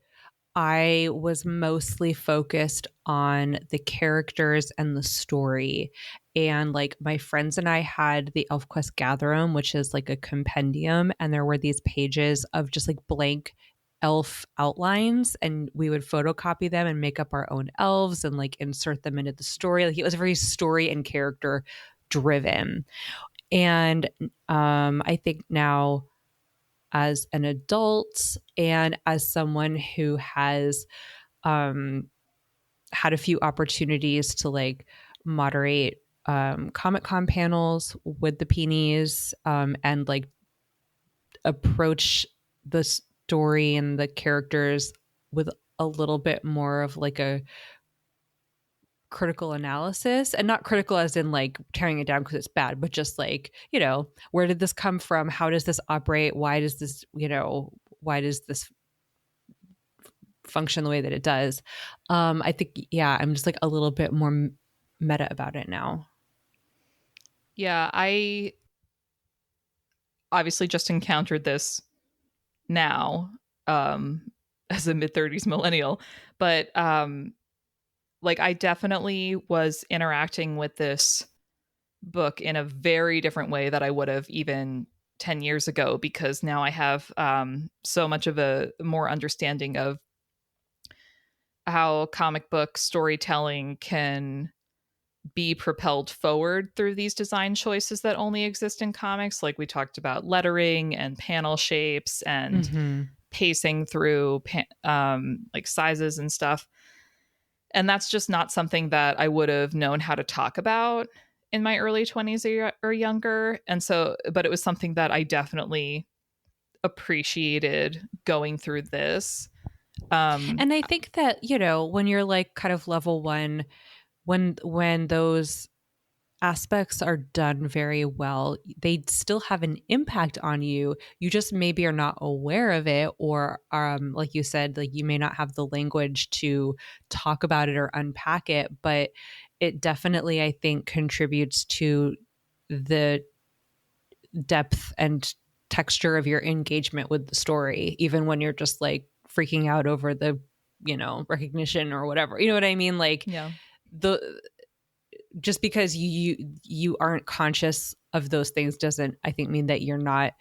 I was mostly focused on the characters and the story. And like my friends and I had the Elfquest Volume, which is like a compendium, and there were these pages of just like blank elf outlines, and we would photocopy them and make up our own elves and like insert them into the story. Like it was very story and character driven. And I think now as an adult and as someone who has um, had a few opportunities to like moderate Comic Con panels with the Peonies, and like approach the story and the characters with a little bit more of like a critical analysis, and not critical as in like tearing it down because it's bad, but just like, you know, where did this come from? How does this operate? Why does this, you know, why does this function the way that it does? I think, yeah, I'm just like a little bit more meta about it now. Yeah, I obviously just encountered this now, um, as a mid 30s millennial, but like I definitely was interacting with this book in a very different way that I would have even 10 years ago, because now I have so much of a more understanding of how comic book storytelling can be propelled forward through these design choices that only exist in comics. Like we talked about lettering and panel shapes and Mm-hmm. pacing through like sizes and stuff. And that's just not something that I would have known how to talk about in my early 20s or younger. And so, but it was something that I definitely appreciated going through this. And I think that, you know, when you're like kind of level one, when those aspects are done very well, they still have an impact on you. You just maybe are not aware of it, or like you said, like you may not have the language to talk about it or unpack it, but it definitely, I think, contributes to the depth and texture of your engagement with the story, even when you're just like freaking out over the, you know, recognition or whatever. You know what I mean? Like yeah. the just because you aren't conscious of those things doesn't, I think, mean that you're not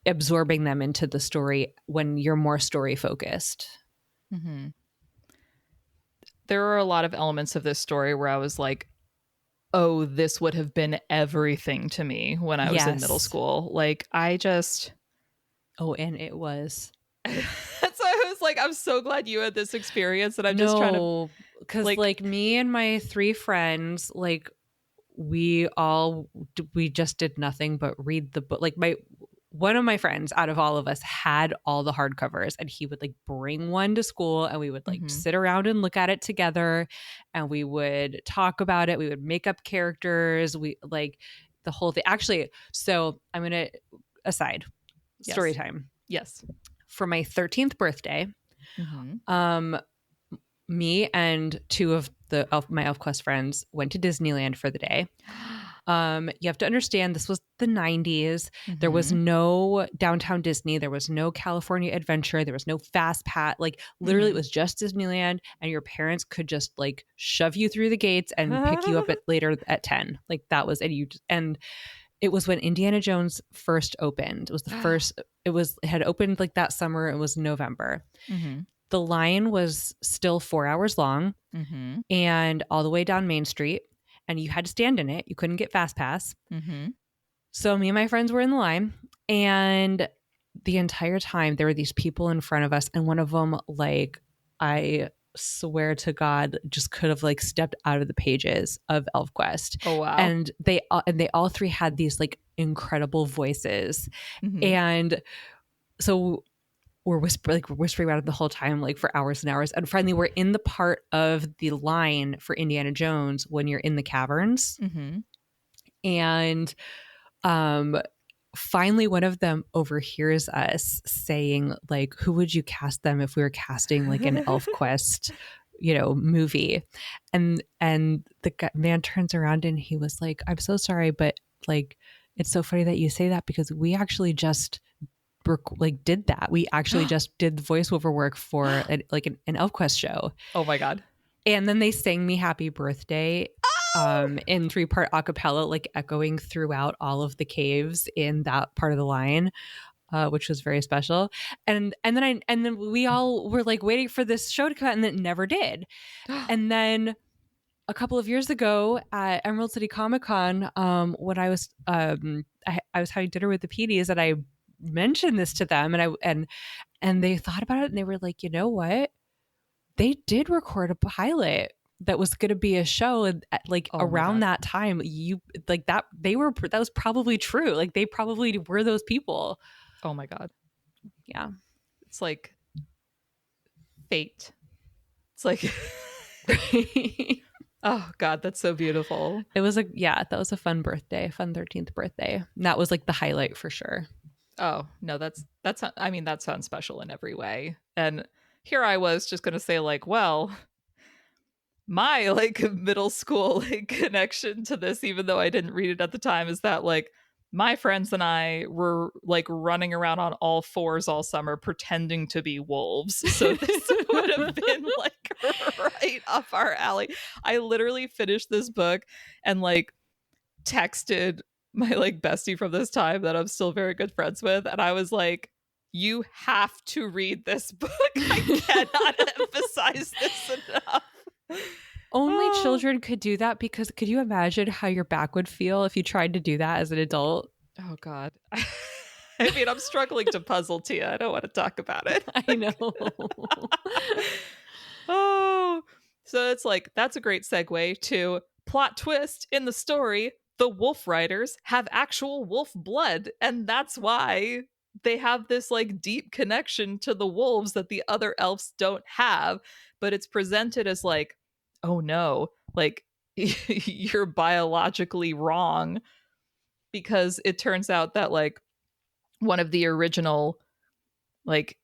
absorbing them into the story when you're more story focused. Mm-hmm. There are a lot of elements of this story where I was like, oh, this would have been everything to me when I was in middle Yes. school. Like, I just. Oh, and it was. So I was like, I'm so glad you had this experience. And I'm just trying to, No, because like, like me and my three friends, like we just did nothing but read the book. Like one of my friends out of all of us had all the hardcovers, and he would like bring one to school, and we would like sit around and look at it together, and we would talk about it. We would make up characters. We like the whole thing. Actually, so I'm going to aside story time. Yes. For my 13th birthday, me and two of my Elfquest friends went to Disneyland for the day. You have to understand, this was the 90s. There was no downtown Disney. There was no California Adventure. There was no Fast Pass. Like literally, it was just Disneyland, and your parents could just like shove you through the gates and pick you up later at 10. Like that was, and it was when Indiana Jones first opened. It was the first. It had opened like that summer. It was November. The line was still 4 hours long, and all the way down Main Street. And you had to stand in it. You couldn't get Fast Pass. So me and my friends were in the line. And the entire time, there were these people in front of us. And one of them, like, I swear to God, just could have, like, stepped out of the pages of Elfquest. Oh, wow. And they all three had these, like, incredible voices. And so we're whispering about it the whole time, like for hours and hours. And finally, we're in the part of the line for Indiana Jones when you're in the caverns. And finally, one of them overhears us saying, like, who would you cast them if we were casting like an Elfquest, movie? And the man turns around and he was like, I'm so sorry, but like, it's so funny that you say that because we actually just did that. We actually just did the voiceover work for an Elfquest show. Oh my God. And then they sang me happy birthday in 3-part a cappella, like echoing throughout all of the caves in that part of the line, which was very special. And then we all were like waiting for this show to come out, and it never did. And then a couple of years ago at Emerald City Comic Con, when I was having dinner with the PDs, and I mentioned this to them, and they thought about it, and they were like, you know what? They did record a pilot that was going to be a show, and around that time, that was probably true. Like they probably were those people. Oh my God. Yeah. It's like fate. It's like oh God, that's so beautiful. That was a fun birthday, fun 13th birthday. And that was like the highlight for sure. Oh no, that sounds special in every way. And here I was just going to say like, well, my like middle school like connection to this, even though I didn't read it at the time, is that like my friends and I were like running around on all fours all summer pretending to be wolves. So this would have been like right up our alley. I literally finished this book and like texted my like bestie from this time that I'm still very good friends with, and I was like, you have to read this book. I cannot emphasize this enough. Only children could do that, because could you imagine how your back would feel if you tried to do that as an adult? Oh God. I mean, I'm struggling to puzzle Tia. I don't want to talk about it. I know. Oh, so it's like, that's a great segue to plot twist in the story. The wolf riders have actual wolf blood, and that's why they have this like deep connection to the wolves that the other elves don't have. But it's presented as like, oh no, like you're biologically wrong, because it turns out that like one of the original like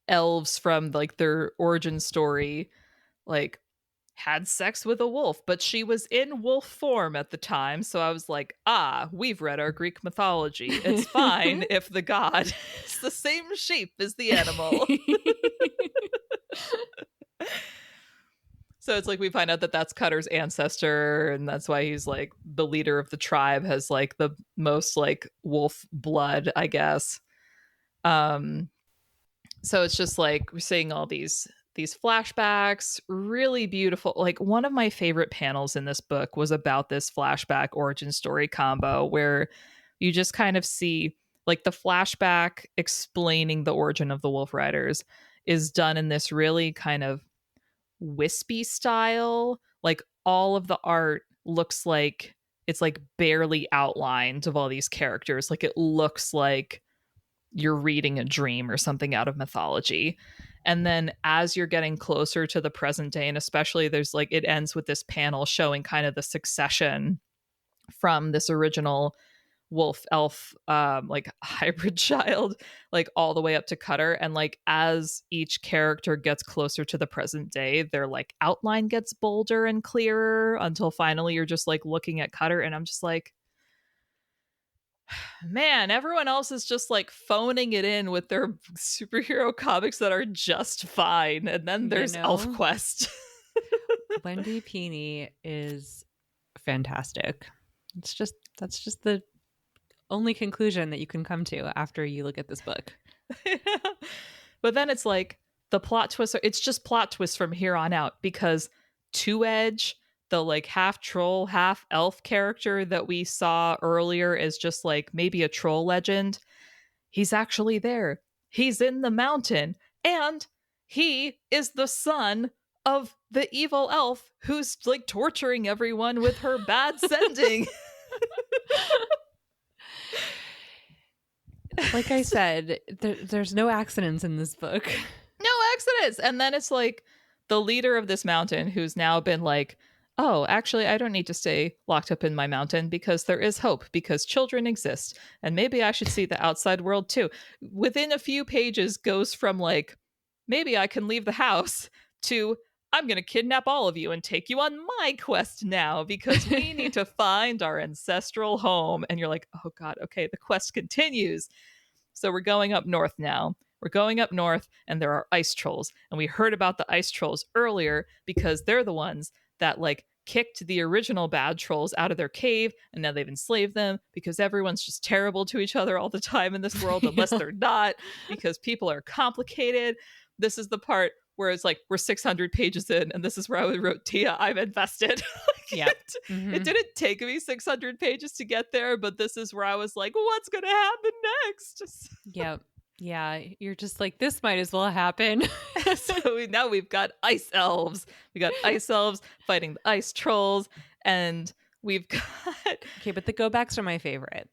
elves from like their origin story like had sex with a wolf, but she was in wolf form at the time. So I was like, we've read our Greek mythology. It's fine if the god is the same shape as the animal. So it's like we find out that that's Cutter's ancestor, and that's why he's like the leader of the tribe, has like the most like wolf blood, I guess. So it's just like we're seeing all these flashbacks, really beautiful. Like one of my favorite panels in this book was about this flashback origin story combo, where you just kind of see like the flashback explaining the origin of the Wolf Riders is done in this really kind of wispy style. Like all of the art looks like it's like barely outlined of all these characters. Like it looks like you're reading a dream or something out of mythology. And then as you're getting closer to the present day, and especially there's like, it ends with this panel showing kind of the succession from this original wolf elf like hybrid child, like all the way up to Cutter. And like as each character gets closer to the present day, their like outline gets bolder and clearer until finally you're just like looking at Cutter, and I'm just like, man, everyone else is just like phoning it in with their superhero comics that are just fine. And then You there's know, Elfquest. Wendy Pini is fantastic. That's just the only conclusion that you can come to after you look at this book. But then it's like the plot twists it's just plot twists from here on out, because Two Edge, the like half troll, half elf character that we saw earlier is just like maybe a troll legend. He's actually there. He's in the mountain. And he is the son of the evil elf who's like torturing everyone with her bad sending. Like I said, there's no accidents in this book. No accidents. And then it's like the leader of this mountain who's now been like, oh, actually, I don't need to stay locked up in my mountain because there is hope, because children exist. And maybe I should see the outside world too. Within a few pages goes from like, maybe I can leave the house to, I'm going to kidnap all of you and take you on my quest now because we need to find our ancestral home. And you're like, oh God, okay, the quest continues. So we're going up north now. We're going up north, and there are ice trolls. And we heard about the ice trolls earlier because they're the ones that like kicked the original bad trolls out of their cave, and now they've enslaved them because everyone's just terrible to each other all the time in this world, unless they're not, because people are complicated. This is the part where it's like we're 600 pages in, and this is where I wrote, Tia, I'm invested. Yeah. It didn't take me 600 pages to get there, but this is where I was like, what's going to happen next? Yep. Yeah, you're just like, this might as well happen. So now we've got ice elves. We got ice elves fighting the ice trolls, and we've got... Okay, but the go backs are my favorite.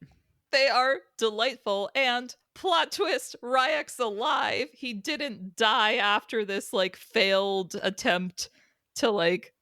They are delightful, and plot twist, Ryek's alive. He didn't die after this like failed attempt to like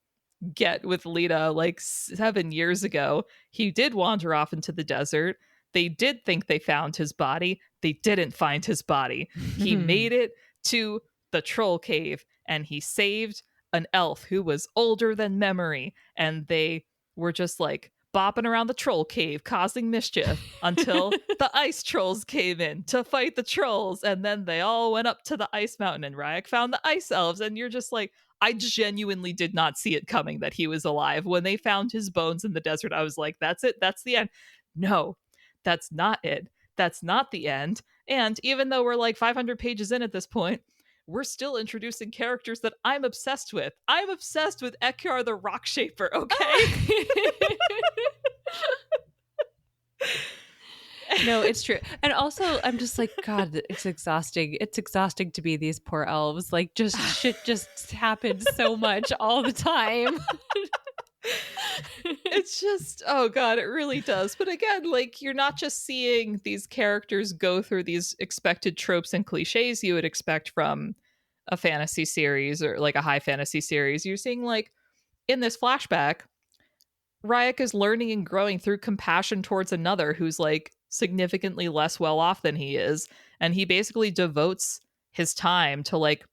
get with Lita like 7 years ago. He did wander off into the desert. They did think they found his body. They didn't find his body. He made it to the troll cave, and he saved an elf who was older than memory. And they were just like bopping around the troll cave, causing mischief until the ice trolls came in to fight the trolls. And then they all went up to the ice mountain, and Ryek found the ice elves. And you're just like, I genuinely did not see it coming that he was alive. When they found his bones in the desert, I was like, that's it. That's the end. No, that's not it. That's not the end. And even though we're like 500 pages in at this point, we're still introducing characters that I'm obsessed with. I'm obsessed with Ekyar the Rock Shaper, okay? No, it's true. And also, I'm just like, God, it's exhausting. It's exhausting to be these poor elves. Like, just shit just happens so much all the time. It's just, oh God, it really does. But again, like, you're not just seeing these characters go through these expected tropes and cliches you would expect from a fantasy series or like a high fantasy series. You're seeing, like, in this flashback, Ryek is learning and growing through compassion towards another who's like significantly less well off than he is. And he basically devotes his time to like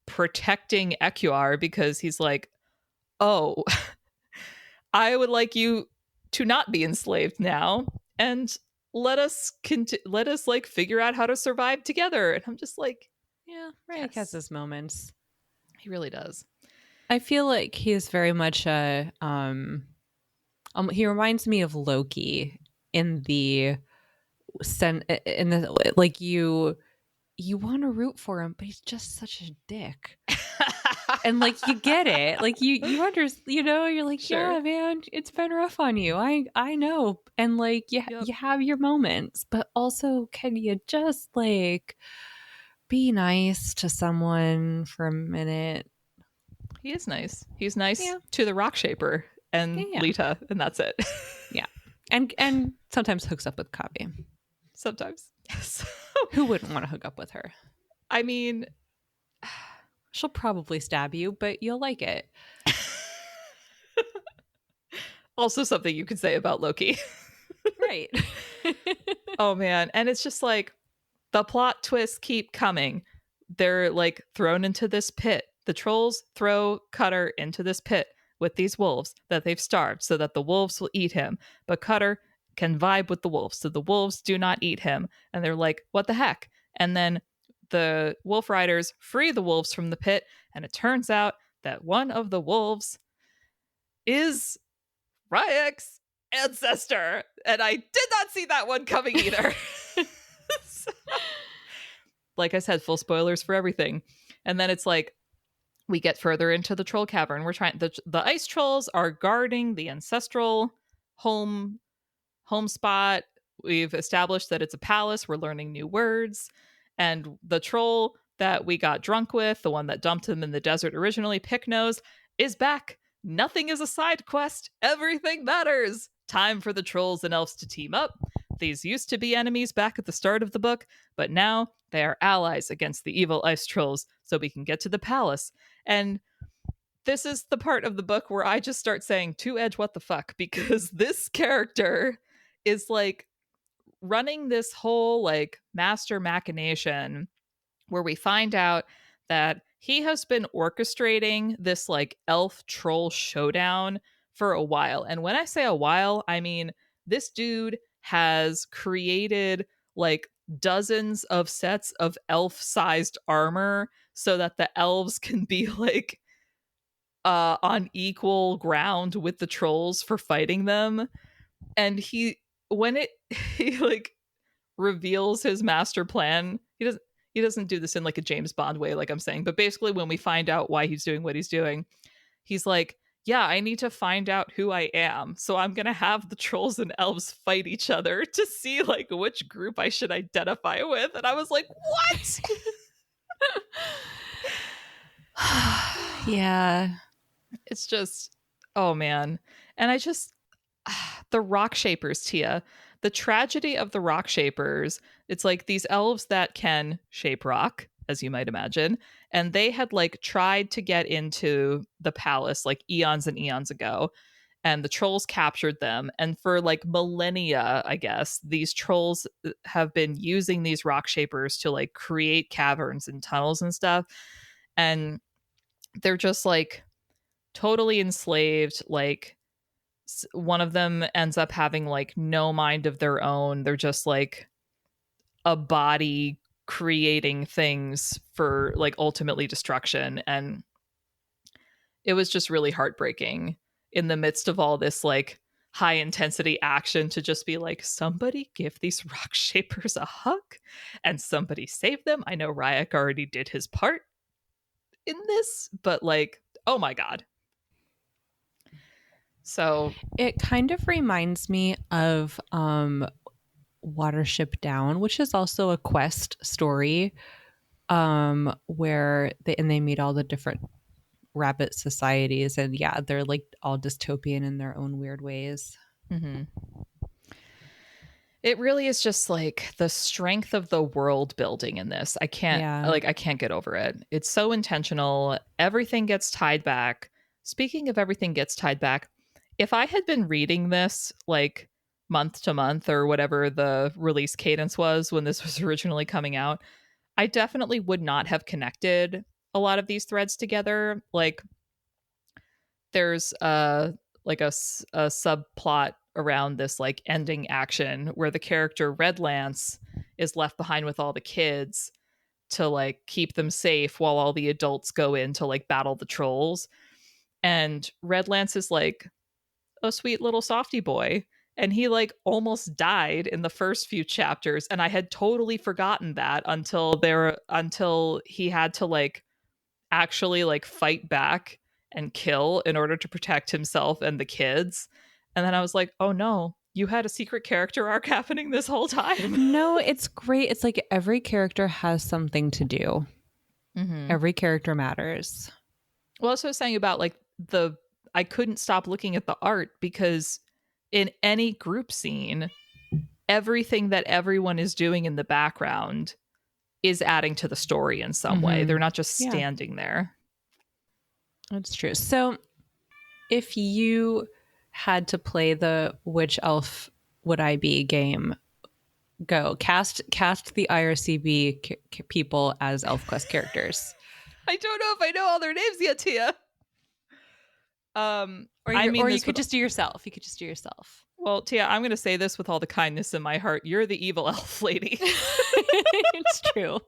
protecting Ekyar because he's like, oh, I would like you to not be enslaved now, and let us like figure out how to survive together. And I'm just like, Yeah, Ryek has his moments. He really does. I feel like he is very much a he reminds me of Loki in the like you want to root for him, but he's just such a dick. And like you get it, like you you're like, Sure. yeah, man, it's been rough on you. I know, and like you have your moments, but also can you just like be nice to someone for a minute? He is nice. He's nice to the Rock Shaper and Lita, and that's it. Yeah, and sometimes hooks up with Kavi. Sometimes. Yes. Who wouldn't want to hook up with her? I mean, She'll probably stab you, but you'll like it. also something you could say about Loki. Right. Oh man, and it's just like the plot twists keep coming. They're like thrown into this pit. The trolls throw Cutter into this pit with these wolves that they've starved so that the wolves will eat him. But Cutter can vibe with the wolves, so the wolves do not eat him. And they're like, what the heck? And then the wolf riders free the wolves from the pit, and it turns out that one of the wolves is Ryek's ancestor. And I did not see that one coming either. So, like I said, full spoilers for everything. And then it's like we get further into the troll cavern. We're trying the ice trolls are guarding the ancestral home spot. We've established that it's a palace. We're learning new words. And the troll that we got drunk with, the one that dumped him in the desert originally, Picknose, is back. Nothing is a side quest. Everything matters. Time for the trolls and elves to team up. These used to be enemies back at the start of the book, but now they are allies against the evil ice trolls, so we can get to the palace. And this is the part of the book where I just start saying, Two Edge, what the fuck? Because this character is like running this whole like master machination where we find out that he has been orchestrating this like elf troll showdown for a while. And when I say a while, I mean this dude has created like dozens of sets of elf sized armor so that the elves can be like on equal ground with the trolls for fighting them. And when it he like reveals his master plan, he doesn't do this in like a James Bond way, like I'm saying, but basically when we find out why he's doing what he's doing, he's like, yeah, I need to find out who I am, so I'm gonna have the trolls and elves fight each other to see like which group I should identify with. And I was like, what? Yeah. It's just, oh man. And the rock shapers, Tia, the tragedy of the rock shapers, it's like these elves that can shape rock, as you might imagine, and they had like tried to get into the palace like eons and eons ago, and the trolls captured them. And for like millennia, I guess, these trolls have been using these rock shapers to like create caverns and tunnels and stuff. And they're just like totally enslaved. Like one of them ends up having like no mind of their own. They're just like a body creating things for like ultimately destruction. And it was just really heartbreaking in the midst of all this like high intensity action to just be like, somebody give these rock shapers a hug and somebody save them. I know Ryek already did his part in this, but like, oh my God. So It kind of reminds me of Watership Down, which is also a quest story, where they meet all the different rabbit societies, and yeah, they're like all dystopian in their own weird ways. mhm. It really is just like the strength of the world building in this. Yeah. I can't get over it. It's so intentional. Everything gets tied back. Speaking of everything gets tied back, if I had been reading this like month to month or whatever the release cadence was when this was originally coming out, I definitely would not have connected a lot of these threads together. Like there's a subplot around this like ending action where the character Red Lance is left behind with all the kids to like keep them safe while all the adults go in to like battle the trolls. And Red Lance is like a sweet little softy boy, and he like almost died in the first few chapters, and I had totally forgotten that until he had to like actually like fight back and kill in order to protect himself and the kids. And then I was like, oh no, you had a secret character arc happening this whole time. No, it's great. It's like every character has something to do. Mm-hmm. Every character matters. Well, that's what I was saying about like I couldn't stop looking at the art because in any group scene, everything that everyone is doing in the background is adding to the story in some way. They're not just standing there. That's true. So if you had to play the which elf would I be game, go cast the IRCB people as Elfquest characters. I don't know if I know all their names yet, Tia. Or you could just do yourself. You could just do yourself. Well, Tia, I'm going to say this with all the kindness in my heart. You're the evil elf lady. It's true.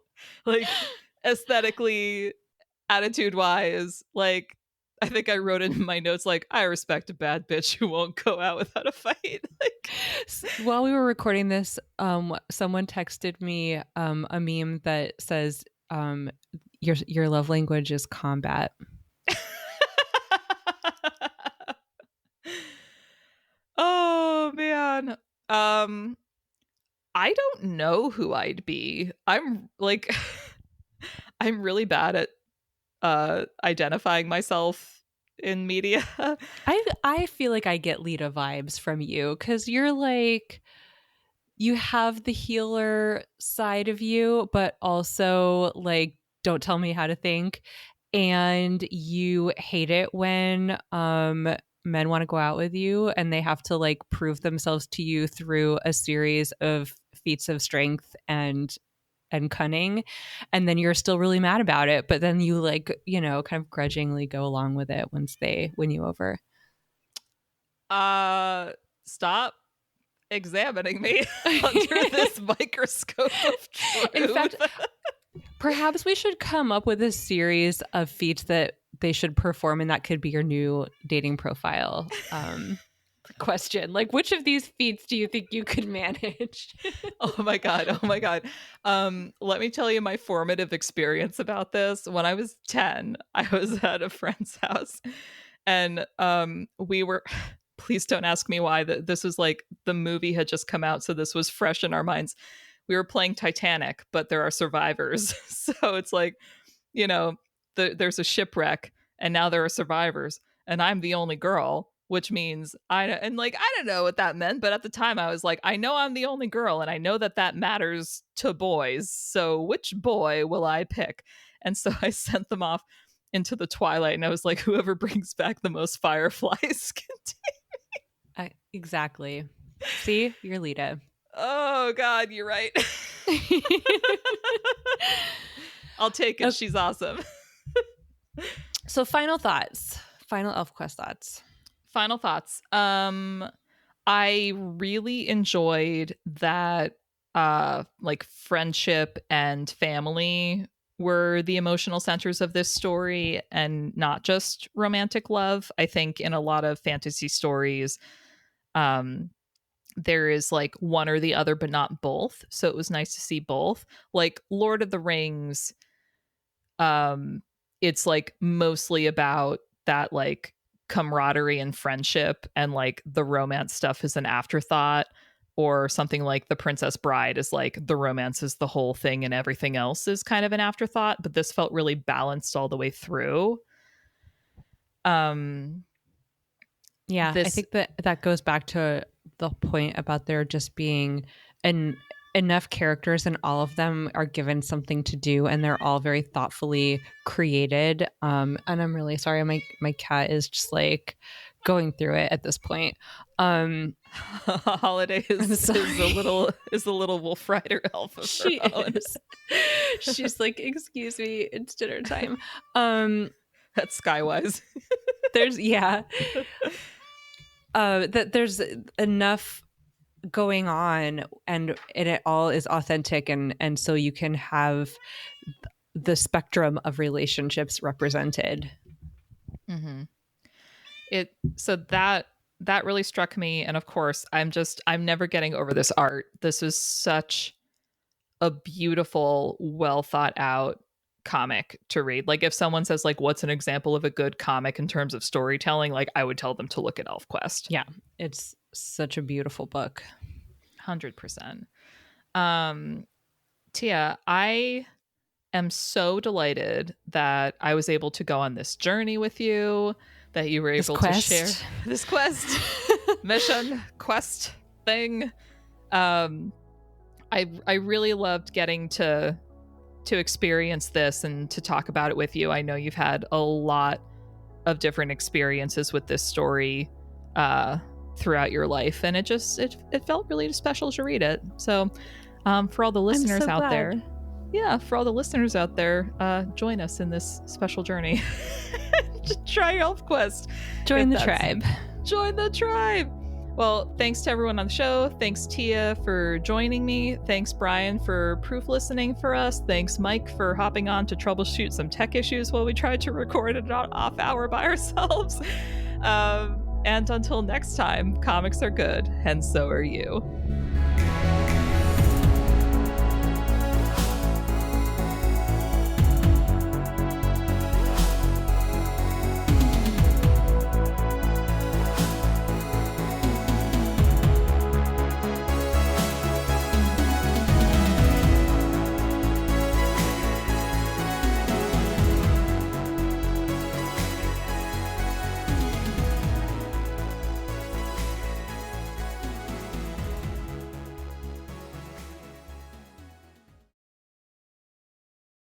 Like, aesthetically, attitude-wise, like, I think I wrote in my notes, like, I respect a bad bitch who won't go out without a fight. Like, while we were recording this, someone texted me a meme that says, your love language is combat. Oh man. I don't know who I'd be. I'm like I'm really bad at identifying myself in media. I feel like I get Lita vibes from you because you're like, you have the healer side of you, but also like, don't tell me how to think. And you hate it when men want to go out with you and they have to like prove themselves to you through a series of feats of strength and cunning, and then you're still really mad about it, but then you like, you know, kind of grudgingly go along with it once they win you over. Stop examining me under this microscope of truth. In fact, perhaps we should come up with a series of feats that they should perform, and that could be your new dating profile question. Like, which of these feats do you think you could manage? Oh my god. Let me tell you my formative experience about this. When I was 10, I was at a friend's house, and we were please don't ask me why. This was like the movie had just come out, so this was fresh in our minds. We were playing Titanic, but there are survivors. So it's like, you know, there's a shipwreck and now there are survivors and I'm the only girl, which means I don't know what that meant, but at the time I was like, I know I'm the only girl and I know that matters to boys. So which boy will I pick? And so I sent them off into the twilight and I was like, whoever brings back the most fireflies can take me. Exactly. See, you're Lita. Oh God, you're right. I'll take it. Okay. She's awesome. So final thoughts. Final Elfquest thoughts. Final thoughts. I really enjoyed that like friendship and family were the emotional centers of this story and not just romantic love. I think in a lot of fantasy stories, there is like one or the other, but not both. So it was nice to see both. Like Lord of the Rings, it's like mostly about that like camaraderie and friendship, and like the romance stuff is an afterthought. Or something like The Princess Bride is like the romance is the whole thing and everything else is kind of an afterthought. But this felt really balanced all the way through. I think that goes back to the point about there just being enough characters and all of them are given something to do and they're all very thoughtfully created. And I'm really sorry, my cat is just like going through it at this point. Holiday is a little Wolf Rider elf of she her own. Is. She's like, excuse me, it's dinner time. That's Skywise. That there's enough going on and it all is authentic and so you can have the spectrum of relationships represented. Mm-hmm. So that really struck me, and of course I'm never getting over this art. This is such a beautiful, well thought out comic to read. Like if someone says like what's an example of a good comic in terms of storytelling, like I would tell them to look at Elfquest. Yeah, it's such a beautiful book. 100%. Tia, I am so delighted that I was able to go on this journey with you, that you were able to share this quest mission quest thing. I really loved getting to experience this and to talk about it with you. I know you've had a lot of different experiences with this story throughout your life, and it felt really special to read it. So for all the listeners so out glad. there, for all the listeners out there, join us in this special journey. Try Elfquest. Join the tribe. Join the tribe. Well, thanks to everyone on the show. Thanks, Tia, for joining me. Thanks, Brian, for proof listening for us. Thanks, Mike, for hopping on to troubleshoot some tech issues while we tried to record an off hour by ourselves. And until next time, comics are good, and so are you.